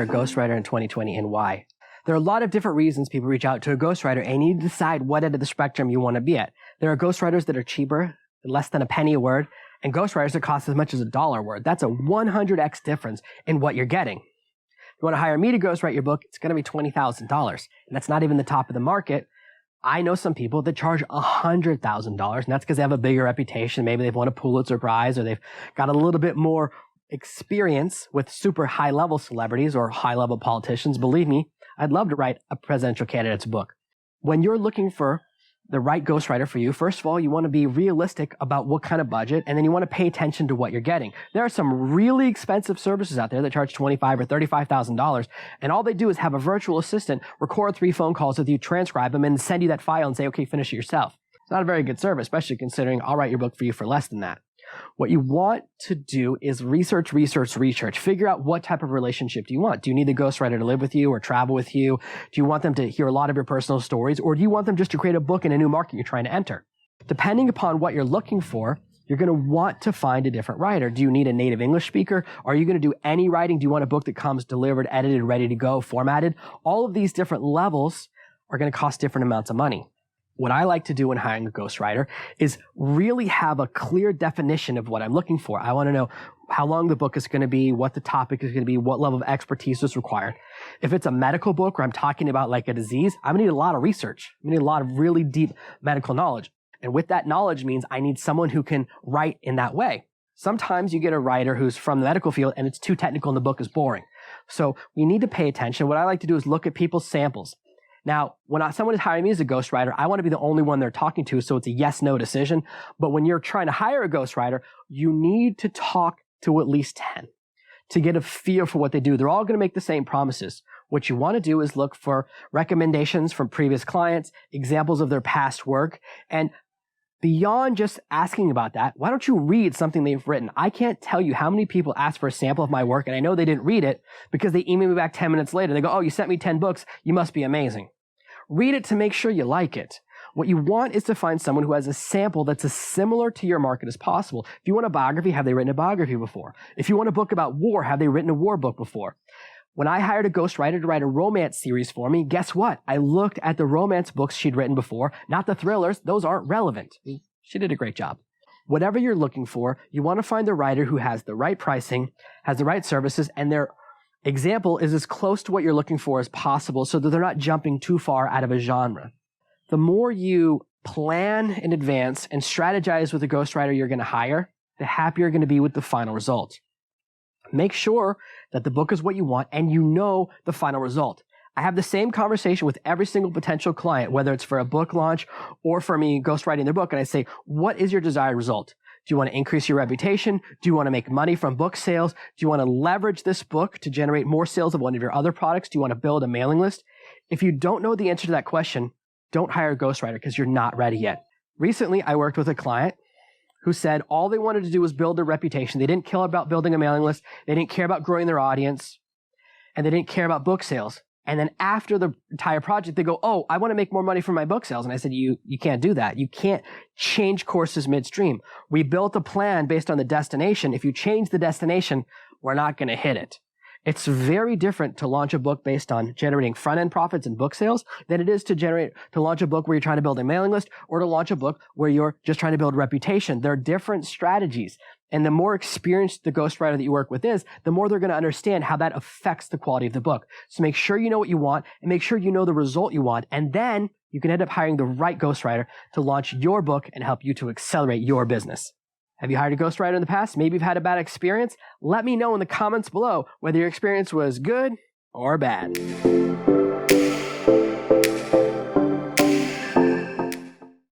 hire a ghostwriter in 2020 and why? There are a lot of different reasons people reach out to a ghostwriter, and you need to decide what end of the spectrum you want to be at. There are ghostwriters that are cheaper, less than a penny a word, and ghostwriters that cost as much as $1 a word. That's a 100x difference in what you're getting. If you want to hire me to ghostwrite your book, it's going to be $20,000. And that's not even the top of the market. I know some people that charge $100,000, and that's because they have a bigger reputation. Maybe they've won a Pulitzer Prize, or they've got a little bit more experience with super high-level celebrities or high-level politicians. Believe me, I'd love to write a presidential candidate's book. When you're looking for the right ghostwriter for you, first of all, you want to be realistic about what kind of budget, and then you want to pay attention to what you're getting. There are some really expensive services out there that charge $25,000 or $35,000, and all they do is have a virtual assistant record 3 phone calls with you, transcribe them, and send you that file and say, okay, finish it yourself. It's not a very good service, especially considering I'll write your book for you for less than that. What you want to do is research. Figure out what type of relationship do you want. Do you need the ghostwriter to live with you or travel with you? Do you want them to hear a lot of your personal stories? Or do you want them just to create a book in a new market you're trying to enter? Depending upon what you're looking for, you're going to want to find a different writer. Do you need a native English speaker? Are you going to do any writing? Do you want a book that comes delivered, edited, ready to go, formatted? All of these different levels are going to cost different amounts of money. What I like to do when hiring a ghostwriter is really have a clear definition of what I'm looking for. I want to know how long the book is going to be, what the topic is going to be, what level of expertise is required. If it's a medical book where I'm talking about like a disease, I'm going to need a lot of research. I'm going to need a lot of really deep medical knowledge. And with that knowledge means I need someone who can write in that way. Sometimes you get a writer who's from the medical field and it's too technical and the book is boring. So we need to pay attention. What I like to do is look at people's samples. Now, when someone is hiring me as a ghostwriter, I want to be the only one they're talking to, so it's a yes-no decision. But when you're trying to hire a ghostwriter, you need to talk to at least 10 to get a feel for what they do. They're all going to make the same promises. What you want to do is look for recommendations from previous clients, examples of their past work, and beyond just asking about that, why don't you read something they've written? I can't tell you how many people ask for a sample of my work, and I know they didn't read it because they email me back 10 minutes later. They go, oh, you sent me 10 books. You must be amazing. Read it to make sure you like it. What you want is to find someone who has a sample that's as similar to your market as possible. If you want a biography, have they written a biography before? If you want a book about war, have they written a war book before? When I hired a ghostwriter to write a romance series for me, guess what? I looked at the romance books she'd written before, not the thrillers. Those aren't relevant. She did a great job. Whatever you're looking for, you want to find the writer who has the right pricing, has the right services, and their example is as close to what you're looking for as possible so that they're not jumping too far out of a genre. The more you plan in advance and strategize with the ghostwriter you're going to hire, the happier you're going to be with the final result. Make sure that the book is what you want and you know the final result. I have the same conversation with every single potential client, whether it's for a book launch or for me ghostwriting their book. And I say, what is your desired result? Do you want to increase your reputation? Do you want to make money from book sales? Do you want to leverage this book to generate more sales of one of your other products? Do you want to build a mailing list? If you don't know the answer to that question, don't hire a ghostwriter because you're not ready yet. Recently, I worked with a client who said all they wanted to do was build their reputation. They didn't care about building a mailing list. They didn't care about growing their audience. And they didn't care about book sales. And then after the entire project, they go, oh, I want to make more money from my book sales. And I said, you can't do that. You can't change courses midstream. We built a plan based on the destination. If you change the destination, we're not going to hit it. It's very different to launch a book based on generating front-end profits and book sales than it is to launch a book where you're trying to build a mailing list or to launch a book where you're just trying to build reputation. They're different strategies. And the more experienced the ghostwriter that you work with is, the more they're going to understand how that affects the quality of the book. So make sure you know what you want and make sure you know the result you want. And then you can end up hiring the right ghostwriter to launch your book and help you to accelerate your business. Have you hired a ghostwriter in the past? Maybe you've had a bad experience. Let me know in the comments below whether your experience was good or bad.